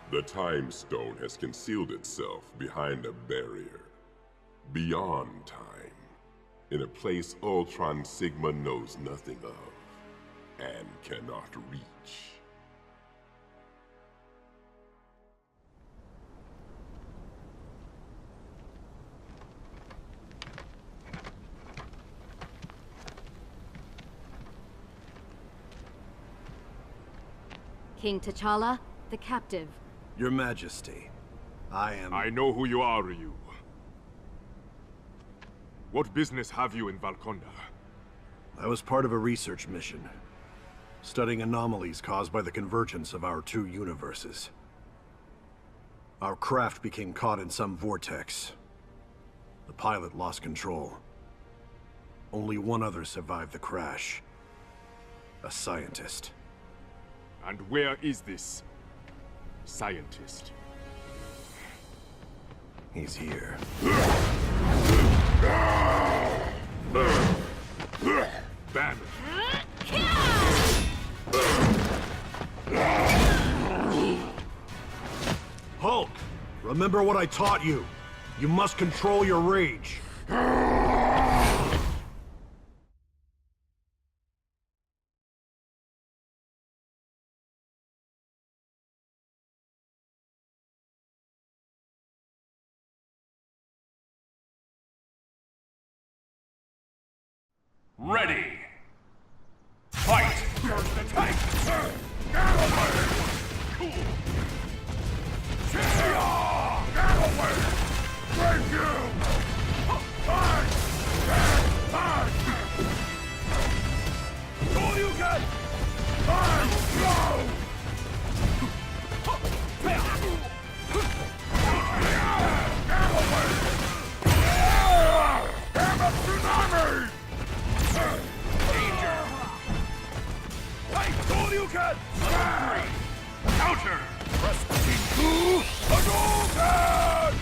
The Time Stone has concealed itself behind a barrier. Beyond time. In a place Ultron Sigma knows nothing of, and cannot reach. King T'Challa, the captive. Your Majesty, I know who you are, Ryu. What business have you in Valkonda? I was part of a research mission, studying anomalies caused by the convergence of our two universes. Our craft became caught in some vortex. The pilot lost control. Only one other survived the crash. A scientist. And where is this scientist? He's here. Damn it. Hulk! Remember what I taught you. You must control your rage. Ready! Fight! First attack! Get away! Cool! Get away! Break you! Fight! Fight! All you get! Fight! Go! Get away! Damn it, tsunami! Danger! Fight! All you can! Counter! Press T2! Hadouken!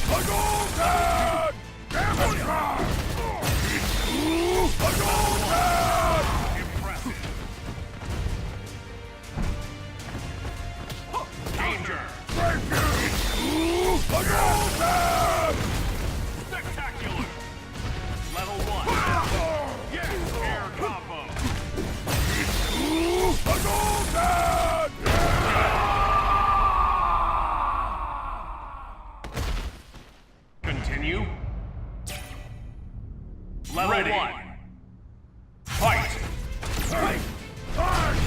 Hadouken! Damage drive! Hadouken! Impressive! Danger! Break you! Hadouken! Spectacular! Level 1. Yes, air combo! Hadouken! Continue. Level 1. Fight! Fight! Fight!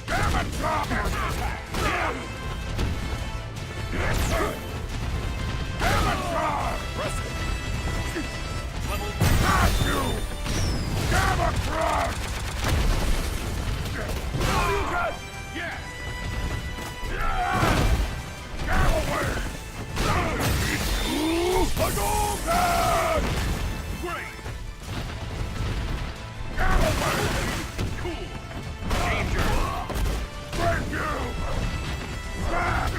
Damn it, drop! Yes! Yes, sir! Damn it, drop! Press it! Level 2. Got you! Damn it, drop! All you got! Yes! Yes! Get away! Hadouken! Great! Get away! Cool! Danger! Break you! Back!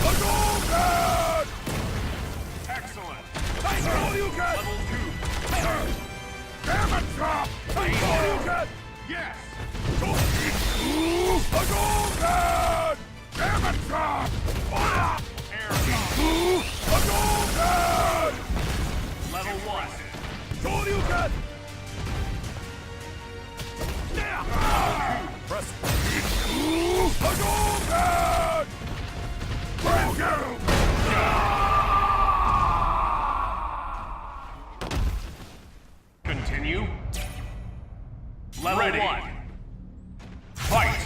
Hadouken! Excellent! That's all you get! Level 2. Damn it, drop! That's all you get! Yes! Hadouken! Damn it, drop! Air combo! Hadouken! Level 1. That's all you get! Press Hadouken! Break you! Continue. Level 1. Fight!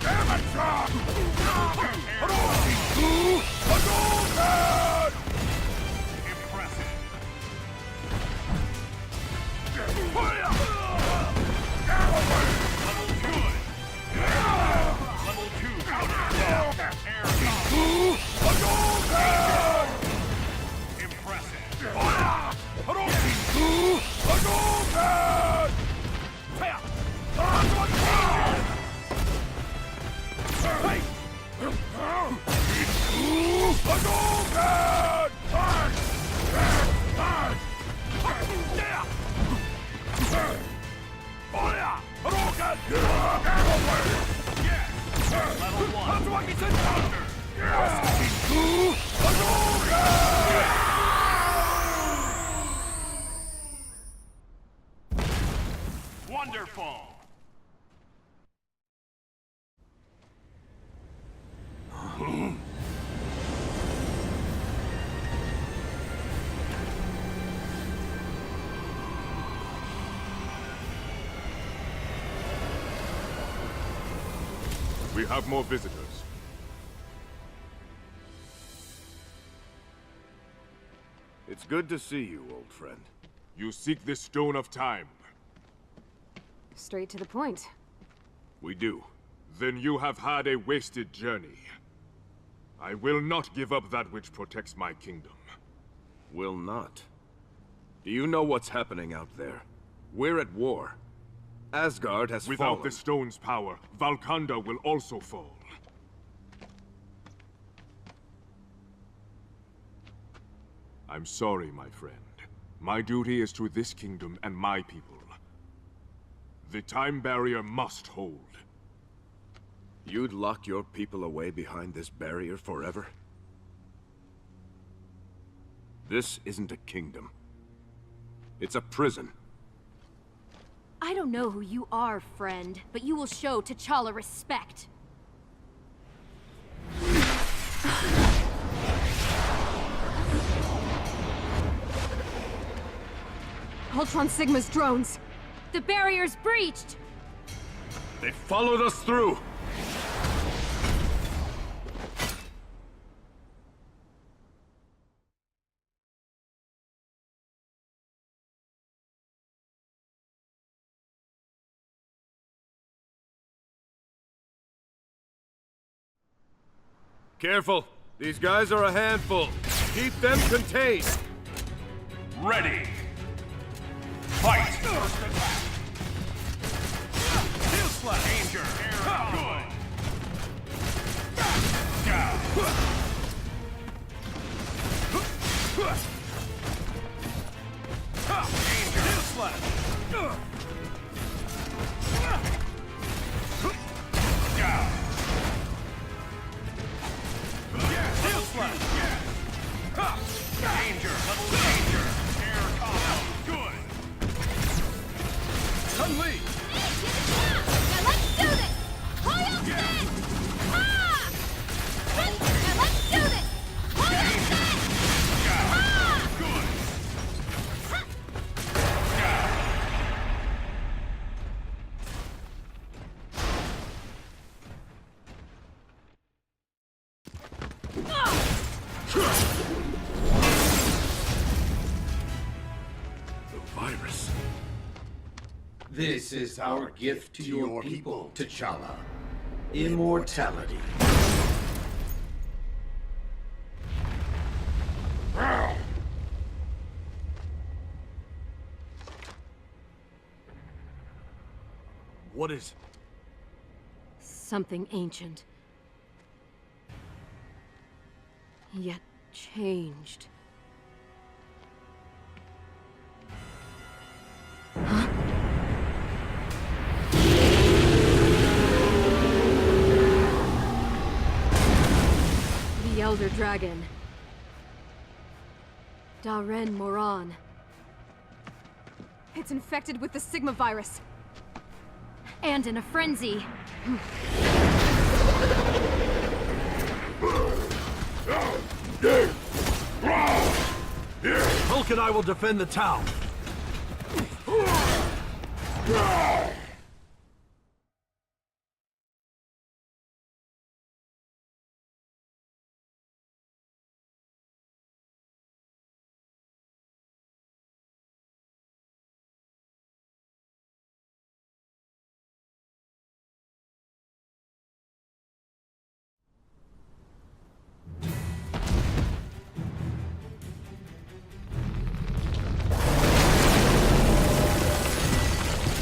Damn it, drop! Hadouken! Impressive. Level 2. Level 2. Air combo. Hadouken! Impressive. Wonderful! We have more visitors. It's good to see you, old friend. You seek the Stone of Time. Straight to the point. We do. Then you have had a wasted journey. I will not give up that which protects my kingdom. Will not. Do you know what's happening out there? We're at war. Asgard has Without fallen. the stone's power, Valkanda will also fall. I'm sorry, my friend. My duty is to this kingdom and my people. The time barrier must hold. You'd lock your people away behind this barrier forever? This isn't a kingdom. It's a prison. I don't know who you are, friend, but you will show T'Challa respect. Ultron Sigma's drones. The barrier's breached! They followed us through! Careful! These guys are a handful! Keep them contained! Ready! Fight! First attack! Steel Slash! Danger! Good! Down! Danger! Steel Slash! Down! Steel Slash! Danger! Level danger! Air combo! Good! Chun Li! Now let's do this! Hoyoke! Ha! Now let's do this! Hoyoke! Ha! Good! The virus. This is our gift to your people, T'Challa. Immortality. What is... Something ancient. Yet changed. Huh? The Elder Dragon. Daren Moran. It's infected with the Sigma virus. And in a frenzy. Hulk and I will defend the town.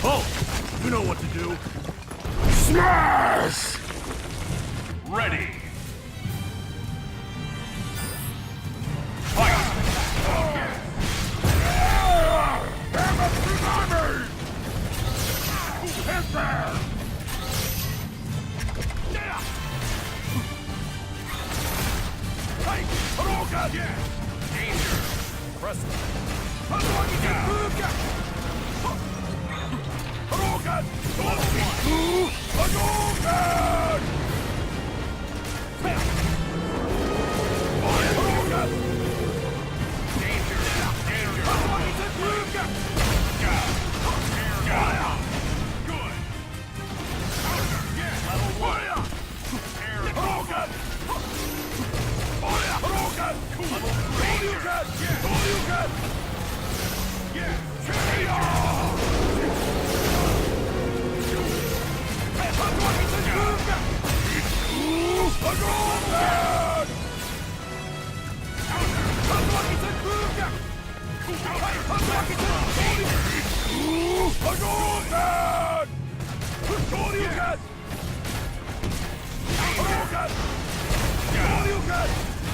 Hulk, you know what to do. Smash! Ready! Hadouken! Yes! Danger! Press it! Hadouken! Hadouken! Hadouken! Hadouken! Danger! Danger! Hadouken! Good! Counter! Yes! Level 1! Hadouken! Hadouken! Level 3! Hadouken! Yes!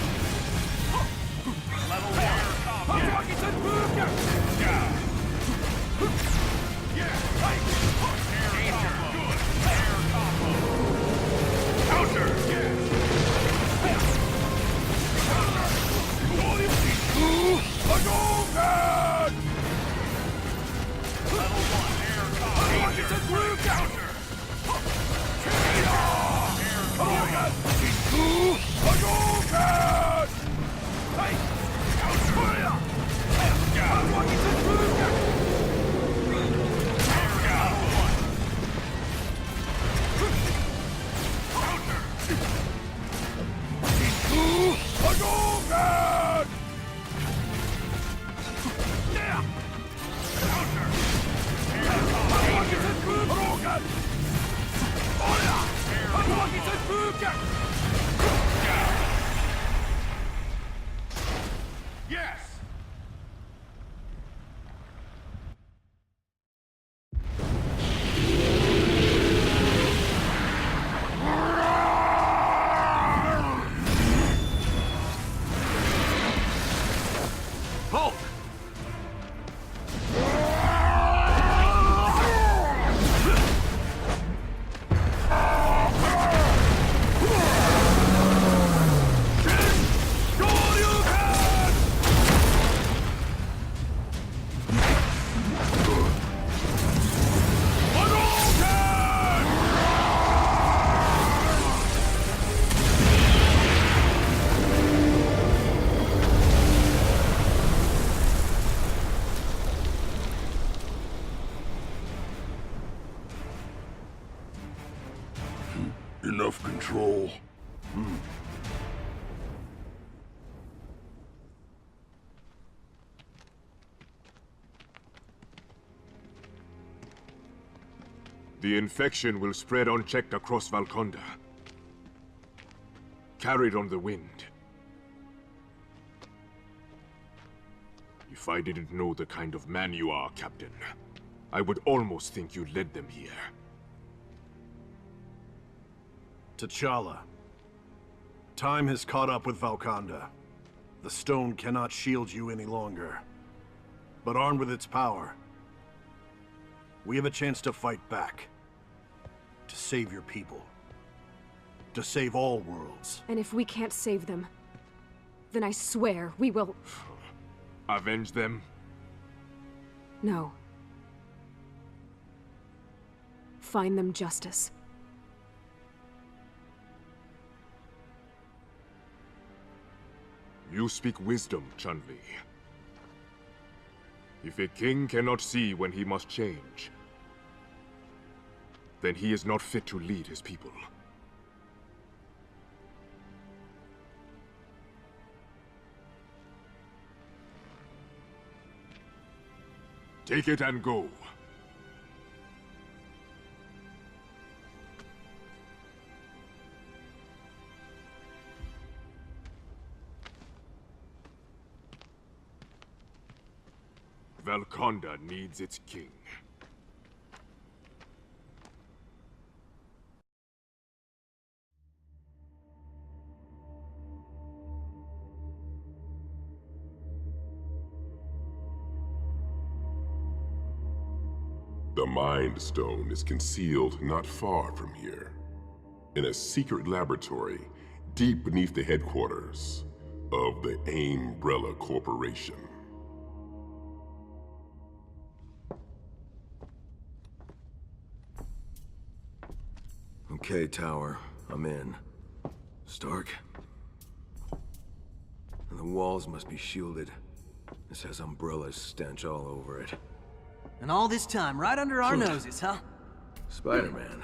Hadouken! Yes! Yes! Hulk! Enough control. The infection will spread unchecked across Valkonda. Carried on the wind. If I didn't know the kind of man you are, Captain, I would almost think you led them here. T'Challa. Time has caught up with Valkonda. The stone cannot shield you any longer. But armed with its power, we have a chance to fight back. To save your people. To save all worlds. And if we can't save them, then I swear we will... Avenge them? No. Find them justice. You speak wisdom, Chun-Li. If a king cannot see when he must change, then he is not fit to lead his people. Take it and go. Valkonda needs its king. The Mind Stone is concealed not far from here. In a secret laboratory, deep beneath the headquarters. of the Umbrella Corporation. Okay, Tower. I'm in. Stark? The walls must be shielded. This has Umbrella's stench all over it. And all this time, right under our noses, huh? Spider-Man.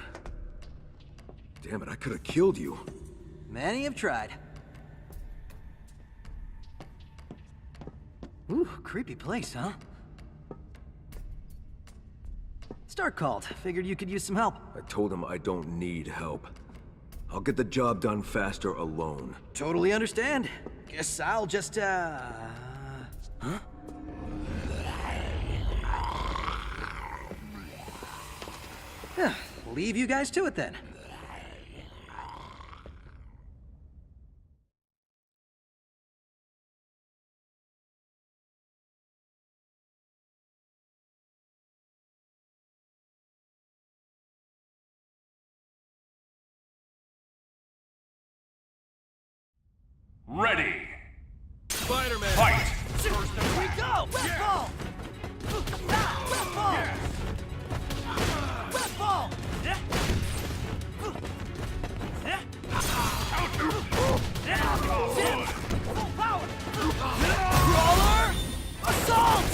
Damn it, I could have killed you. Many have tried. Ooh, creepy place, huh? Stark called. Figured you could use some help. I told him I don't need help. I'll get the job done faster alone. Totally understand. Guess I'll just, Huh? Leave you guys to it then. Ready! Spider-Man! Fight! Here we go! Web ball! Web ball! Web ball! Full power! Crawler! Assault!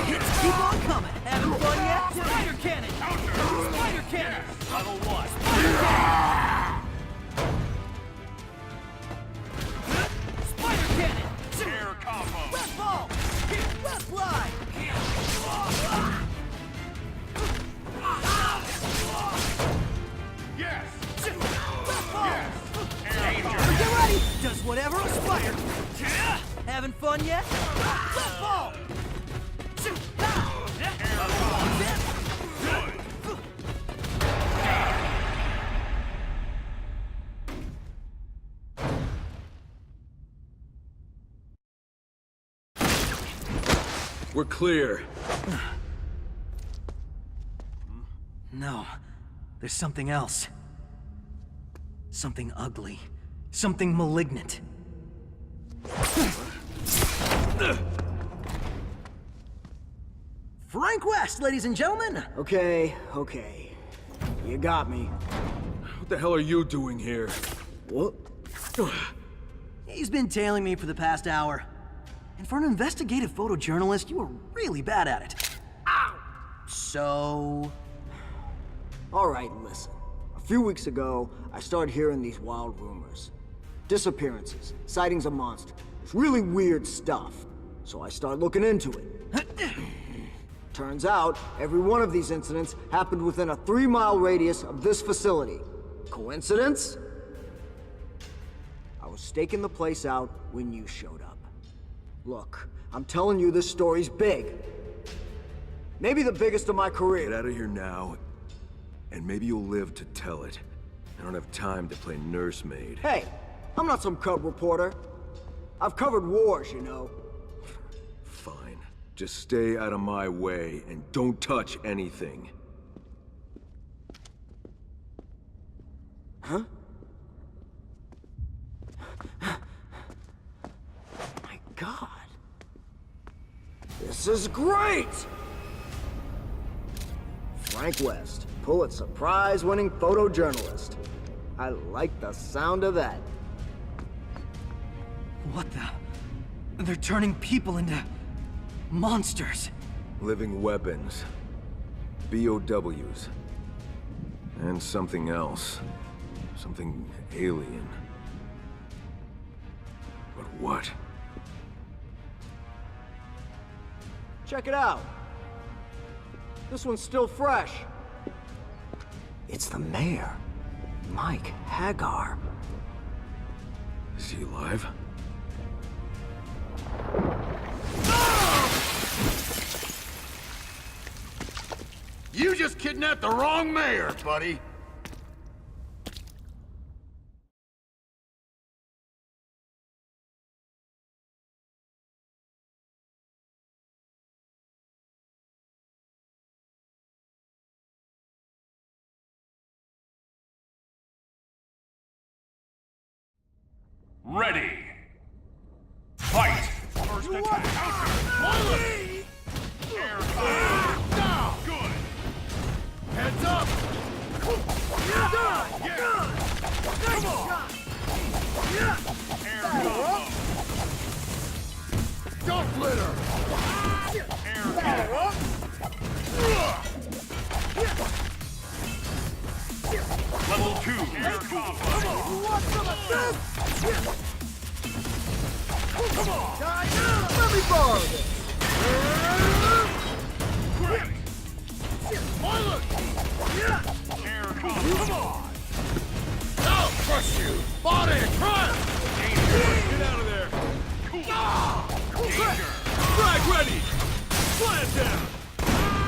Hits keep on coming. Having fun yet? Spider cannon! Spider cannon! Level 1. Spider cannon! Spider cannon! Air combo! Web ball! Web fly! Yes! Web ball! Yes! Danger! Get ready! Does whatever a spider. Having fun yet? Web ball! We're clear. No. There's something else. Something ugly. Something malignant. Frank West, ladies and gentlemen! Okay. You got me. What the hell are you doing here? What? He's been tailing me for the past hour. And for an investigative photojournalist, you were really bad at it. Ow! So... Alright, listen. A few weeks ago, I started hearing these wild rumors. Disappearances, sightings of monsters. It's really weird stuff. So I started looking into it. Turns out, every one of these incidents happened within a 3-mile radius of this facility. Coincidence? I was staking the place out when you showed up. Look, I'm telling you this story's big. Maybe the biggest of my career. Get out of here now, and maybe you'll live to tell it. I don't have time to play nursemaid. Hey, I'm not some cub reporter. I've covered wars, you know. Fine. Just stay out of my way, and don't touch anything. Huh? My God. This is great! Frank West, Pulitzer Prize-winning photojournalist. I like the sound of that. What the... They're turning people into... monsters. Living weapons. BOWs. And something else. Something alien. But what? Check it out. This one's still fresh. It's the mayor, Mike Hagar. Is he alive? You just kidnapped the wrong mayor, buddy! Ready! First attack. Pilot! Air down! Good! Heads up! Come on! Air combo! Jump litter! Air combo! Level 2 air combo! You want some of this? Come on! Let me borrow this! Great! Pilot! Air combo! Come on! I'll crush you! Body! Crunch! Danger! Get out of there! Cool! Danger! Frag ready! Slam down!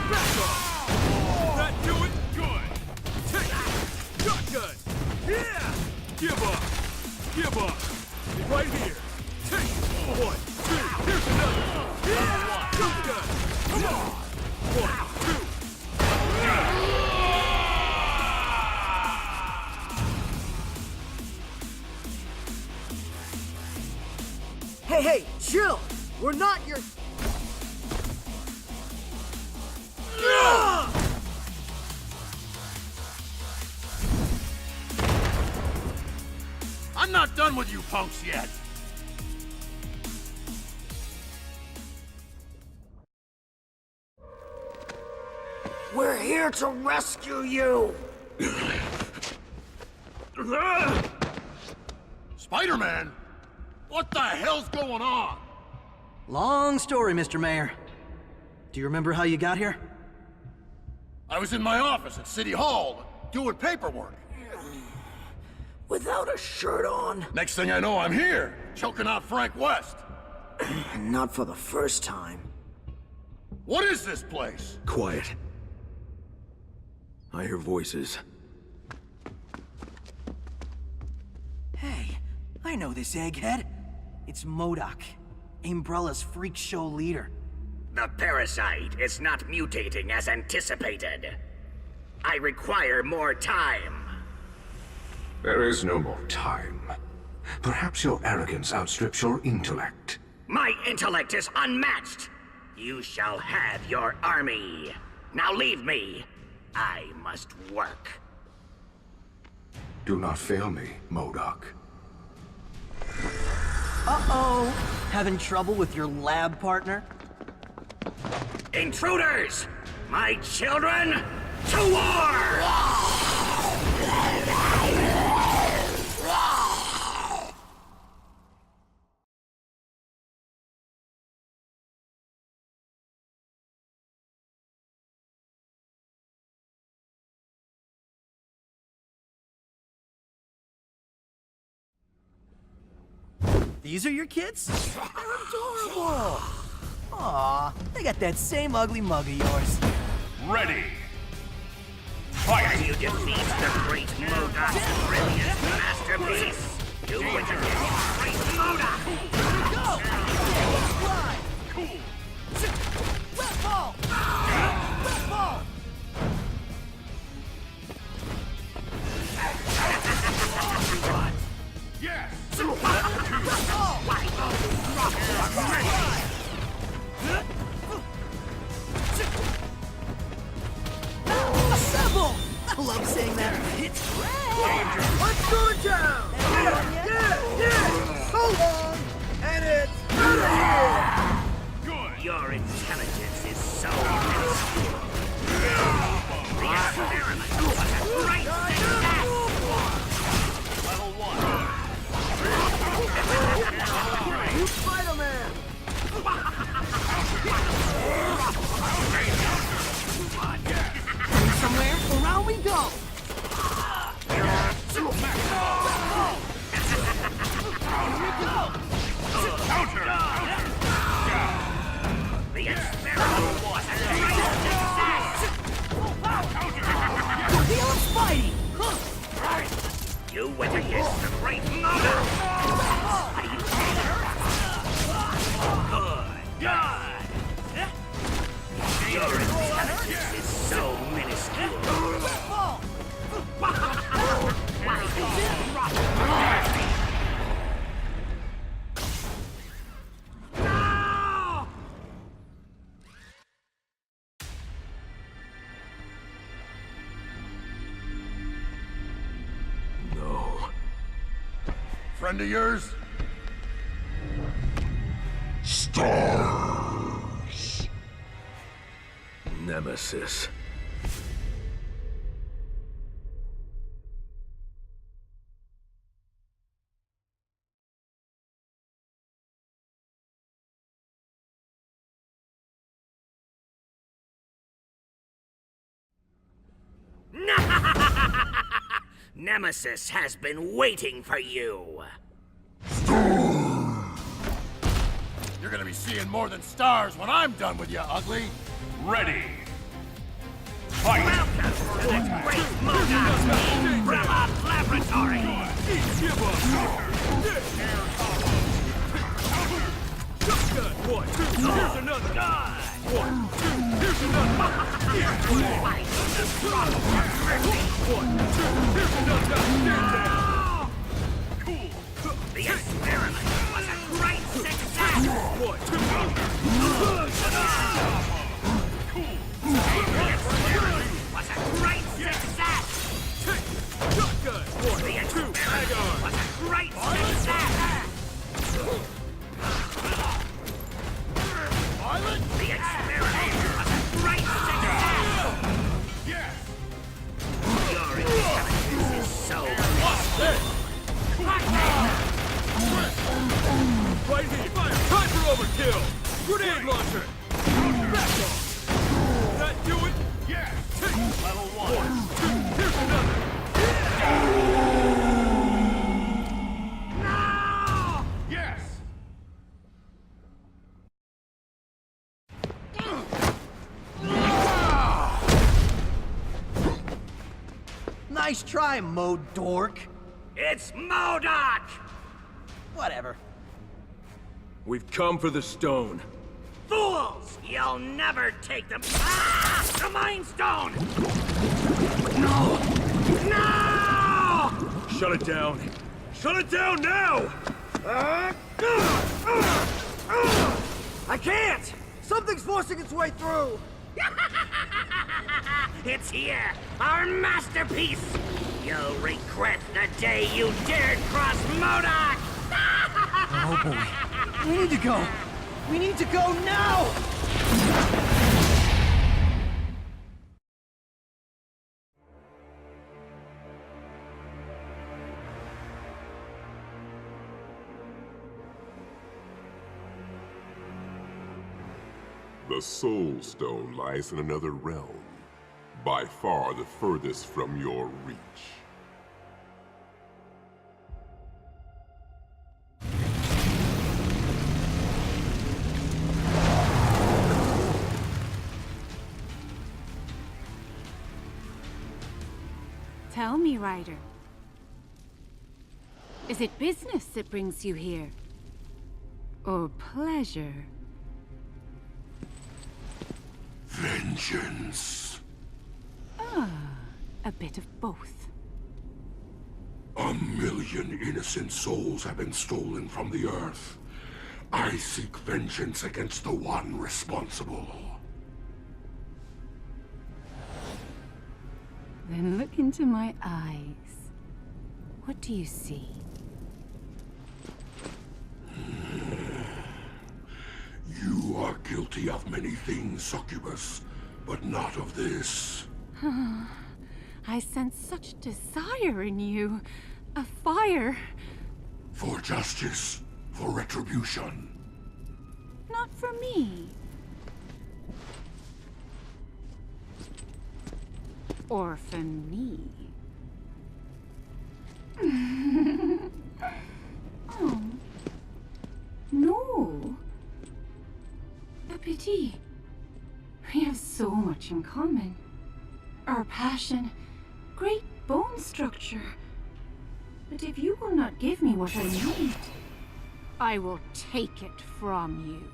Back off! That do it? Good! Take it! Shotgun! Yeah! Give up! Give up! Right here! Take it! 1, 2, here's another! Yeah! Shotgun! Come on! 1, 2! Hey, chill! We're not your... I'm not done with you punks yet! We're here to rescue you! Spider-Man? What the hell's going on? Long story, Mr. Mayor. Do you remember how you got here? I was in my office at City Hall, doing paperwork. Without a shirt on? Next thing I know, I'm here, choking out Frank West. Not for the first time. What is this place? Quiet. I hear voices. Hey, I know this egghead. It's MODOK, Umbrella's freak show leader. The parasite is not mutating as anticipated. I require more time. There is no more time. Perhaps your arrogance outstrips your intellect. My intellect is unmatched. You shall have your army. Now leave me. I must work. Do not fail me, MODOK. Uh-oh. Having trouble with your lab partner? Intruders! My children, to war! These are your kids? They're adorable! Aw, they got that same ugly mug of yours. Ready! Can you defeat the great MODOK's brilliant masterpiece? Do it again, great MODOK! Go! Fly! Cool! Red ball! Red ball! Yes! Assemble! I love saying that. It's red! Let's go down! Yeah! Hold on! And it's out of here! Good! Your intelligence is so minuscule. The experiment was a great success! Level 1. You Spider-Man! Somewhere, around we go! friend of yours? Stars. Nemesis. Nemesis has been waiting for you. You're gonna be seeing more than stars when I'm done with you, ugly. Ready. Welcome to the Great MvC from our laboratory. Give up. Shotgun. 1, 2. Here's another. 1, 2. Here's another. Here's one. 1, 2. Here's another. Stand down. Cool. The experiment was a great success. 1, 2. Was a great success. Shotgun. 1, 2. Hang on. Was a great success. The experiment was a great success. Yes! Your intelligence is so peaceful. Right here. Fire. Time for overkill. Grenade launcher. Back off. That do it? Yes! Take level 1. 2. Here's another. Yes! Nice try, Mo Dork. It's MODOK! Whatever. We've come for the stone. Fools! You'll never take them. Ah! The Mind Stone! No! Shut it down. Shut it down now! I can't! Something's forcing its way through! It's here! Our masterpiece! You'll regret the day you dared cross MODOK! Oh boy. We need to go. We need to go now! The Soul Stone lies in another realm, by far the furthest from your reach. Tell me, Ryder. Is it business that brings you here? Or pleasure? Vengeance. A bit of both. 1,000,000 innocent souls have been stolen from the Earth. I seek vengeance against the one responsible. Then look into my eyes. What do you see? You are guilty of many things, Succubus, but not of this. I sense such desire in you. A fire. For justice, for retribution. Not for me. Or for me. Oh. No. A pity. We have so much in common. Our passion, great bone structure. But if you will not give me what I need, I will take it from you.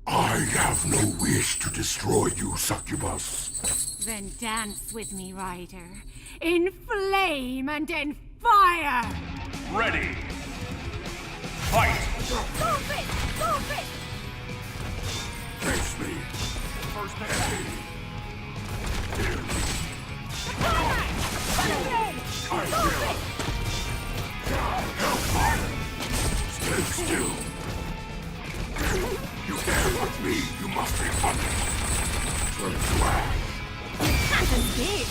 I have no wish to destroy you, Succubus. Then dance with me, Ryder. In flame and in fire! Ready. Fight! Stop it! Stop it! Face me. First man. Hellfire! Stay still. You dare with me, you must be punished. Turn to ash. Can't escape!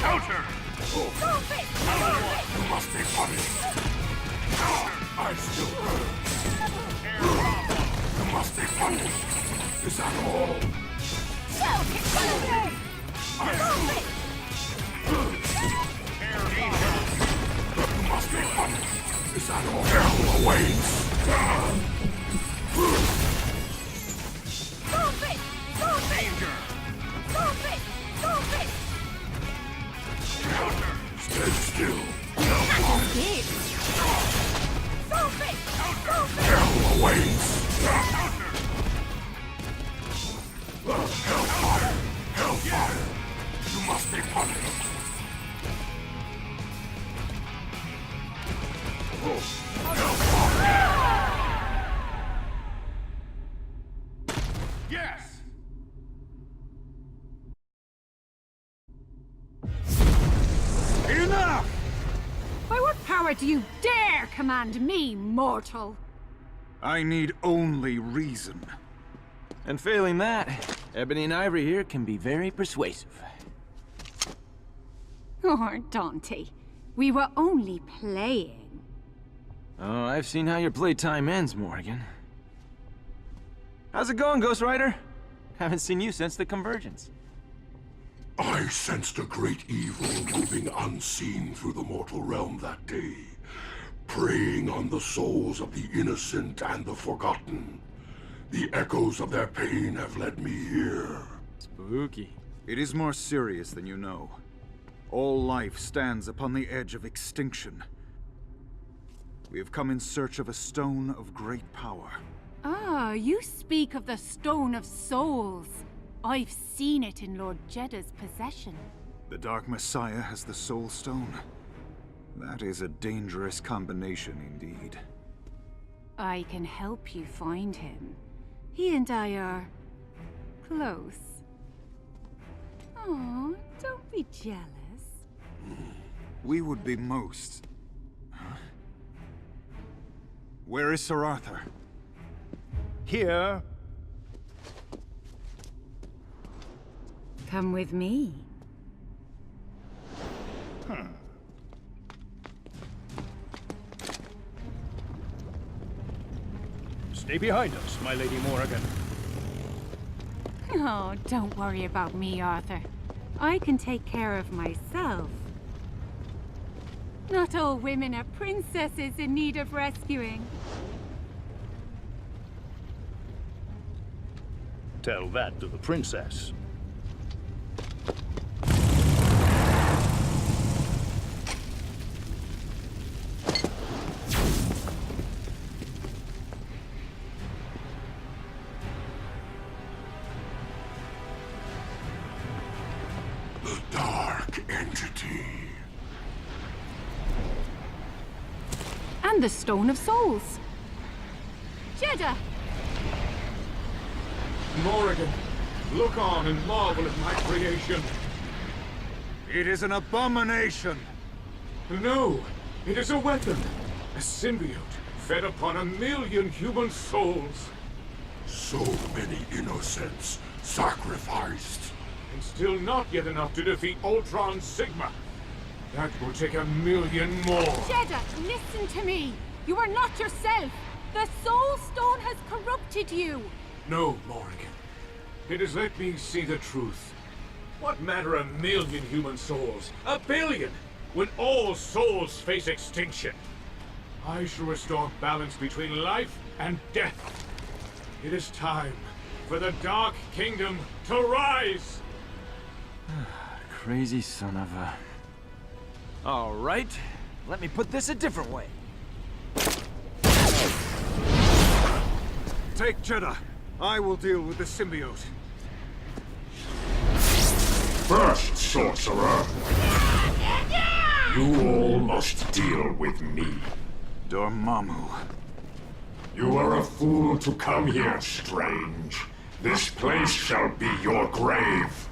Counter! Stop it! Stop it! You must be punished. I still burn. You must be punished. Is that all? Shell kick Thunder! Stop it! You must be punished. Is that all? Hell awaits. Stop it! Stop it! Danger! Stop it! Stop it! Counter! Stay still. Can't escape! Stop it! Stop it! Hell awaits. Counter! Hellfire! Hellfire! You must be punished. Yes! Enough! By what power do you dare command me, mortal? I need only reason. And failing that, Ebony and Ivory here can be very persuasive. Oh, Dante, we were only playing. Oh, I've seen how your playtime ends, Morrigan. How's it going, Ghost Rider? Haven't seen you since the Convergence. I sensed a great evil moving unseen through the mortal realm that day, preying on the souls of the innocent and the forgotten. The echoes of their pain have led me here. Spooky. It is more serious than you know. All life stands upon the edge of extinction. We have come in search of a stone of great power. Ah, you speak of the Stone of Souls. I've seen it in Lord Jeddah's possession. The Dark Messiah has the Soul Stone. That is a dangerous combination indeed. I can help you find him. He and I are close. Oh, don't be jealous. We would be most. Huh? Where is Sir Arthur? Here. Come with me. Stay behind us, my Lady Morrigan. Oh, don't worry about me, Arthur. I can take care of myself. Not all women are princesses in need of rescuing. Tell that to the princess. The Dark Entity. And the Stone of Souls. Jeddah! Morrigan, look on and marvel at my creation. It is an abomination! No, it is a weapon. A symbiote fed upon 1,000,000 human souls. So many innocents sacrificed. And still not yet enough to defeat Ultron Sigma. That will take 1,000,000 more. Jeddah, listen to me! You are not yourself! The Soul Stone has corrupted you! No, Morrigan. It has let me see the truth. What matter 1,000,000 human souls? 1,000,000,000! When all souls face extinction. I shall restore balance between life and death. It is time for the Dark Kingdom to rise! Crazy son of a... All right, let me put this a different way. Take Jeddah. I will deal with the symbiote. First, sorcerer. You all must deal with me. Dormammu. You are a fool to come here, Strange. This place shall be your grave.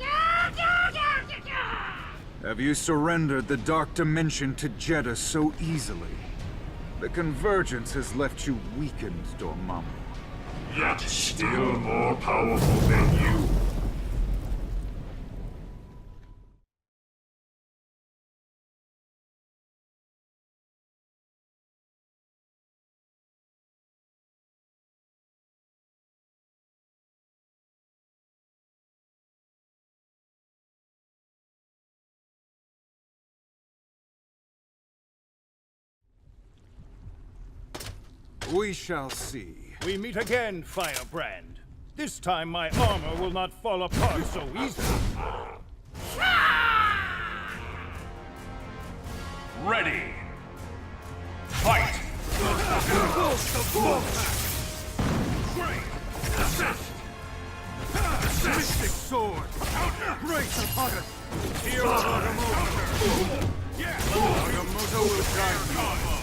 Have you surrendered the Dark Dimension to Jeddah so easily? The Convergence has left you weakened, Dormammu. Yet still more powerful than you. We shall see. We meet again, Firebrand. This time my armor will not fall apart so easily. Ready. Fight! Mystic Sword! Grace upon it! Here of Agamotto! Agamotto will guide you!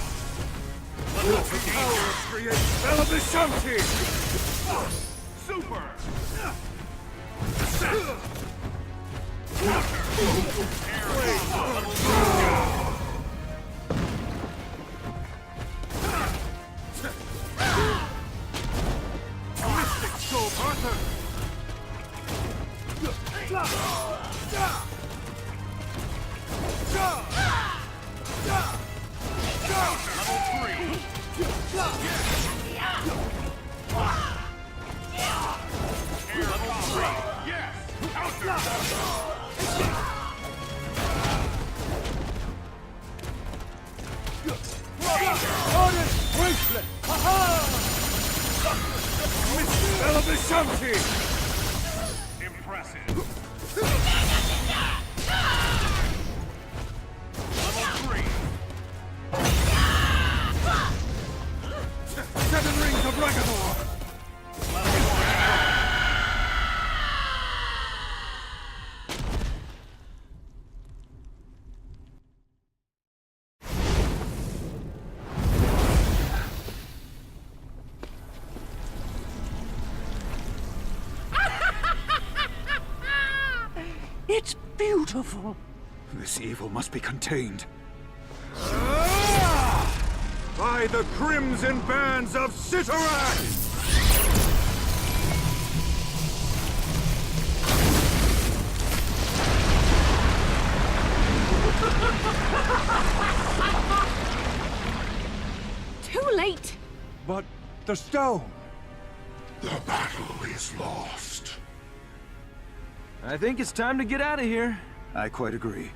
Let the power create Elevation! Super! Mystic Sword, Arthur! Impressive. Seven Rings of Ragnarok! It's beautiful. This evil must be contained. By the crimson bands of Cyttorak! Too late! But the stone! The battle is lost. I think it's time to get out of here. I quite agree.